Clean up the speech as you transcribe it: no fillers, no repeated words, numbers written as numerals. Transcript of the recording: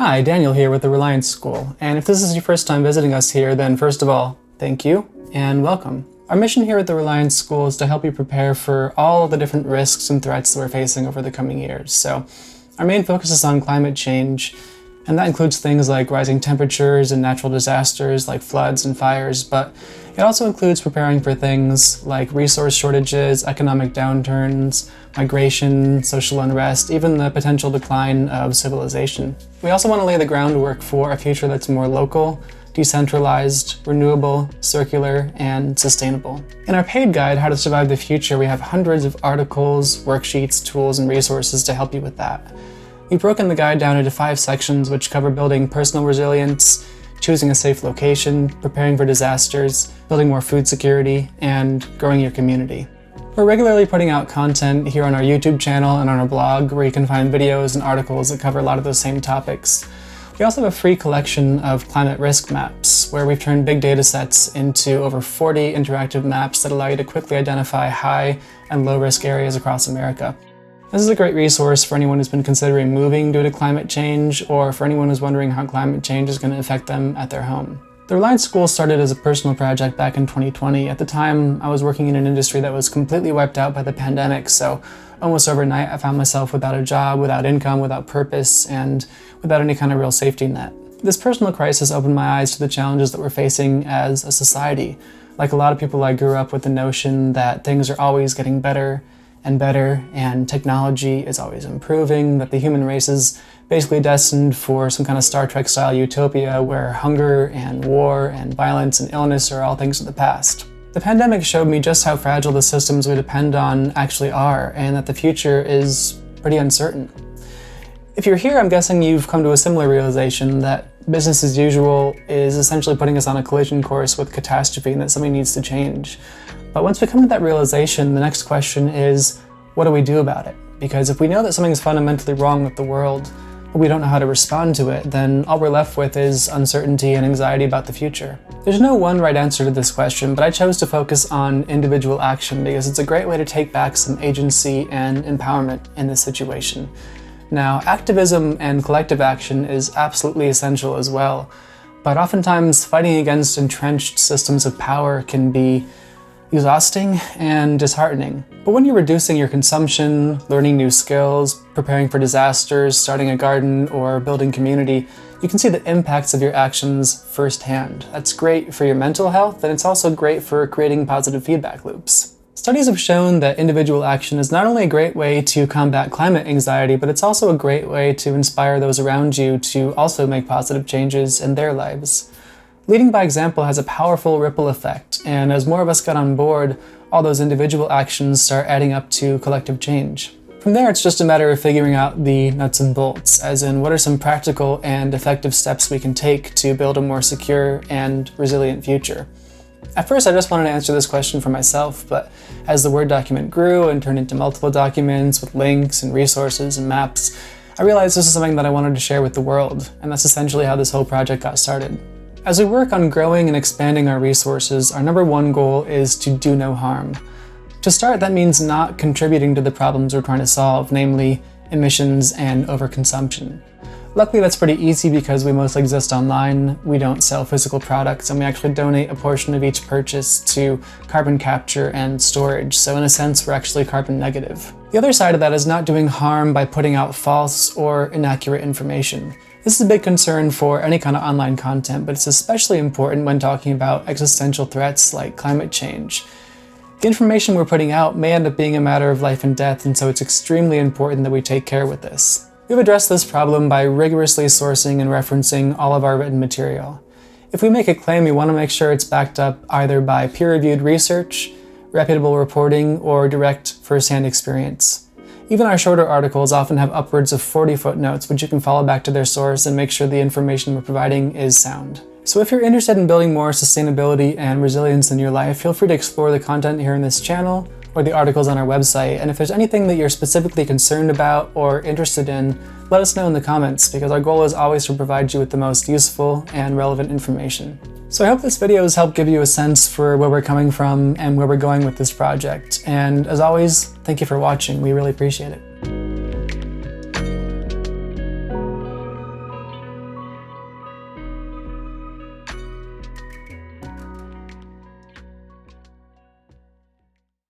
Hi, Daniel here with the Reliance School, and if this is your first time visiting us here, then first of all, thank you and welcome. Our mission here at the Reliance School is to help you prepare for all of the different risks and threats that we're facing over the coming years. So our main focus is on climate change, and that includes things like rising temperatures and natural disasters like floods and fires, but it also includes preparing for things like resource shortages, economic downturns, migration, social unrest, even the potential decline of civilization. We also want to lay the groundwork for a future that's more local, decentralized, renewable, circular, and sustainable. In our paid guide, How to Survive the Future, we have hundreds of articles, worksheets, tools, and resources to help you with that. We've broken the guide down into 5 sections which cover building personal resilience, choosing a safe location, preparing for disasters, building more food security, and growing your community. We're regularly putting out content here on our YouTube channel and on our blog where you can find videos and articles that cover a lot of those same topics. We also have a free collection of climate risk maps where we've turned big data sets into over 40 interactive maps that allow you to quickly identify high and low risk areas across America. This is a great resource for anyone who's been considering moving due to climate change, or for anyone who's wondering how climate change is going to affect them at their home. The Reliance School started as a personal project back in 2020. At the time, I was working in an industry that was completely wiped out by the pandemic, so almost overnight I found myself without a job, without income, without purpose, and without any kind of real safety net. This personal crisis opened my eyes to the challenges that we're facing as a society. Like a lot of people, I grew up with the notion that things are always getting better, and technology is always improving, that the human race is basically destined for some kind of Star Trek style utopia where hunger and war and violence and illness are all things of the past. The pandemic showed me just how fragile the systems we depend on actually are, and that the future is pretty uncertain. If you're here, I'm guessing you've come to a similar realization that business as usual is essentially putting us on a collision course with catastrophe and that something needs to change. But once we come to that realization, the next question is, what do we do about it? Because if we know that something's fundamentally wrong with the world, but we don't know how to respond to it, then all we're left with is uncertainty and anxiety about the future. There's no one right answer to this question, but I chose to focus on individual action because it's a great way to take back some agency and empowerment in this situation. Now, activism and collective action is absolutely essential as well, but oftentimes fighting against entrenched systems of power can be exhausting and disheartening. But when you're reducing your consumption, learning new skills, preparing for disasters, starting a garden, or building community, you can see the impacts of your actions firsthand. That's great for your mental health, and it's also great for creating positive feedback loops. Studies have shown that individual action is not only a great way to combat climate anxiety, but it's also a great way to inspire those around you to also make positive changes in their lives. Leading by example has a powerful ripple effect, and as more of us get on board, all those individual actions start adding up to collective change. From there, it's just a matter of figuring out the nuts and bolts, as in what are some practical and effective steps we can take to build a more secure and resilient future. At first, I just wanted to answer this question for myself, but as the Word document grew and turned into multiple documents with links and resources and maps, I realized this is something that I wanted to share with the world, and that's essentially how this whole project got started. As we work on growing and expanding our resources, our number one goal is to do no harm. To start, that means not contributing to the problems we're trying to solve, namely emissions and overconsumption. Luckily, that's pretty easy because we mostly exist online, we don't sell physical products, and we actually donate a portion of each purchase to carbon capture and storage, so in a sense, we're actually carbon negative. The other side of that is not doing harm by putting out false or inaccurate information. This is a big concern for any kind of online content, but it's especially important when talking about existential threats like climate change. The information we're putting out may end up being a matter of life and death, and so it's extremely important that we take care with this. We've addressed this problem by rigorously sourcing and referencing all of our written material. If we make a claim, we want to make sure it's backed up either by peer-reviewed research, reputable reporting, or direct first-hand experience. Even our shorter articles often have upwards of 40 footnotes, which you can follow back to their source and make sure the information we're providing is sound. So if you're interested in building more sustainability and resilience in your life, feel free to explore the content here in this channel or the articles on our website. And if there's anything that you're specifically concerned about or interested in, let us know in the comments, because our goal is always to provide you with the most useful and relevant information. So I hope this video has helped give you a sense for where we're coming from and where we're going with this project. And as always, thank you for watching. We really appreciate it.